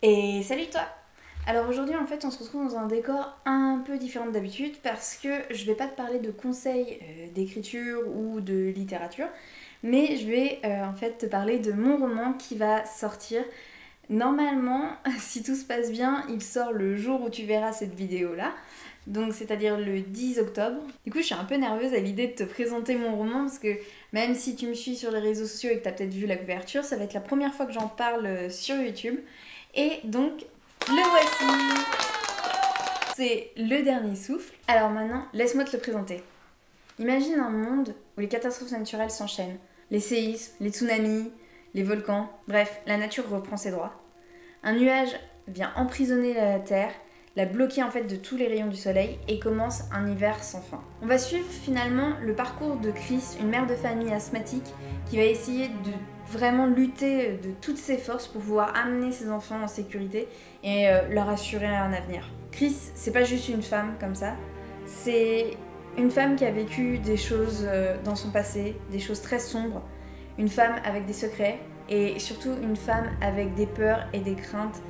Et salut toi! Alors aujourd'hui en fait on se retrouve dans un décor un peu différent d'habitude parce que je vais pas te parler de conseils d'écriture ou de littérature, mais je vais en fait te parler de mon roman qui va sortir. Normalement, si tout se passe bien, il sort le jour où tu verras cette vidéo là, donc c'est-à-dire le 10 octobre. Du coup je suis un peu nerveuse à l'idée de te présenter mon roman parce que même si tu me suis sur les réseaux sociaux et que tu as peut-être vu la couverture, ça va être la première fois que j'en parle sur YouTube. Et donc, le voici! C'est le dernier souffle. Alors maintenant, laisse-moi te le présenter. Imagine un monde où les catastrophes naturelles s'enchaînent. Les séismes, les tsunamis, les volcans, bref, la nature reprend ses droits. Un nuage vient emprisonner la Terre, la bloquer en fait de tous les rayons du soleil et commence un hiver sans fin. On va suivre finalement le parcours de Chris, une mère de famille asthmatique qui va essayer de vraiment lutter de toutes ses forces pour pouvoir amener ses enfants en sécurité et leur assurer un avenir. Chris, c'est pas juste une femme comme ça, c'est une femme qui a vécu des choses dans son passé, des choses très sombres, une femme avec des secrets et surtout une femme avec des peurs et des craintes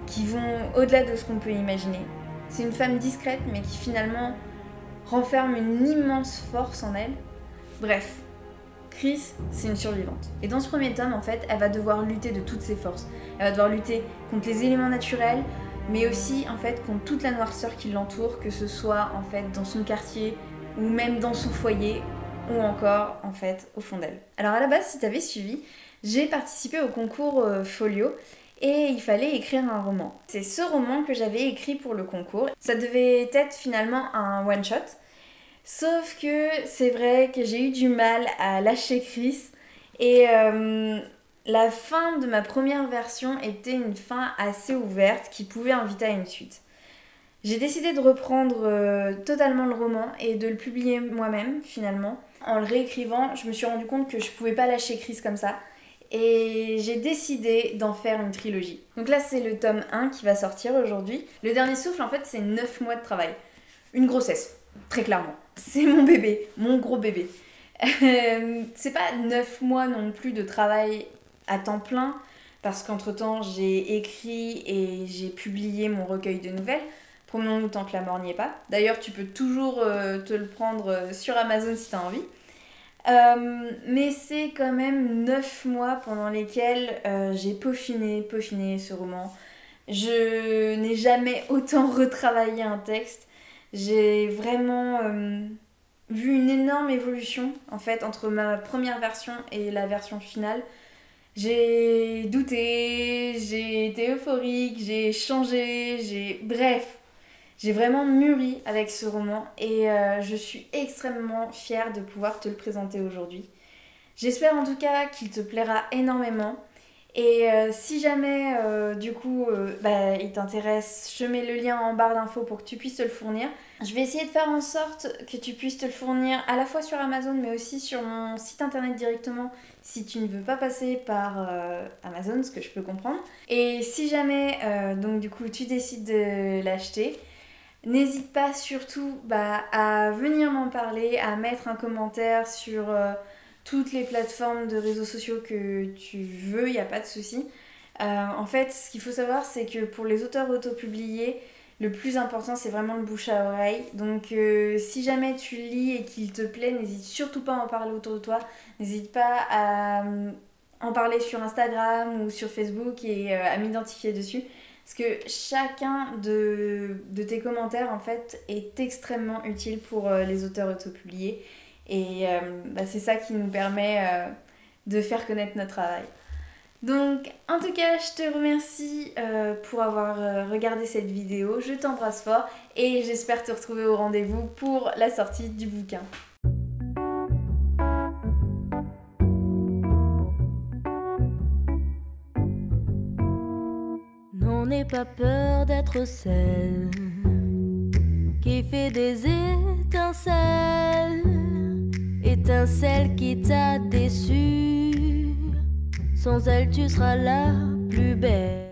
qui vont au-delà de ce qu'on peut imaginer. C'est une femme discrète mais qui finalement renferme une immense force en elle. Bref, Chris, c'est une survivante. Et dans ce premier tome, en fait, elle va devoir lutter de toutes ses forces. Elle va devoir lutter contre les éléments naturels, mais aussi, en fait, contre toute la noirceur qui l'entoure, que ce soit, en fait, dans son quartier, ou même dans son foyer, ou encore, en fait, au fond d'elle. Alors, à la base, si tu avais suivi, j'ai participé au concours Folio, et il fallait écrire un roman. C'est ce roman que j'avais écrit pour le concours. Ça devait être finalement un one-shot. Sauf que c'est vrai que j'ai eu du mal à lâcher Chris et la fin de ma première version était une fin assez ouverte qui pouvait inviter à une suite. J'ai décidé de reprendre totalement le roman et de le publier moi-même finalement. En le réécrivant, je me suis rendu compte que je pouvais pas lâcher Chris comme ça et j'ai décidé d'en faire une trilogie. Donc là c'est le tome 1 qui va sortir aujourd'hui. Le dernier souffle en fait c'est 9 mois de travail. Une grossesse, très clairement. C'est mon bébé, mon gros bébé. C'est pas 9 mois non plus de travail à temps plein, parce qu'entre-temps, j'ai écrit et j'ai publié mon recueil de nouvelles. Promenons-nous tant que la mort n'y est pas. D'ailleurs, tu peux toujours te le prendre sur Amazon si t'as envie. Mais c'est quand même 9 mois pendant lesquels j'ai peaufiné ce roman. Je n'ai jamais autant retravaillé un texte. J'ai vraiment vu une énorme évolution en fait entre ma première version et la version finale. J'ai douté, j'ai été euphorique, j'ai changé, bref, j'ai vraiment mûri avec ce roman et je suis extrêmement fière de pouvoir te le présenter aujourd'hui. J'espère en tout cas qu'il te plaira énormément. Et si jamais il t'intéresse, je mets le lien en barre d'infos pour que tu puisses te le fournir. Je vais essayer de faire en sorte que tu puisses te le fournir à la fois sur Amazon mais aussi sur mon site internet directement si tu ne veux pas passer par Amazon, ce que je peux comprendre. Et si jamais tu décides de l'acheter, n'hésite pas surtout à venir m'en parler, à mettre un commentaire sur toutes les plateformes de réseaux sociaux que tu veux, il n'y a pas de souci. En fait, ce qu'il faut savoir, c'est que pour les auteurs autopubliés, le plus important, c'est vraiment le bouche à oreille. Donc, si jamais tu lis et qu'il te plaît, n'hésite surtout pas à en parler autour de toi. N'hésite pas à en parler sur Instagram ou sur Facebook et à m'identifier dessus. Parce que chacun de tes commentaires, en fait, est extrêmement utile pour les auteurs autopubliés. Et c'est ça qui nous permet de faire connaître notre travail. Donc en tout cas je te remercie pour avoir regardé cette vidéo, je t'embrasse fort et j'espère te retrouver au rendez-vous pour la sortie du bouquin. Non, n'aie pas peur d'être celle qui fait des étincelles. Étincelle qui t'a déçu, sans elle tu seras la plus belle.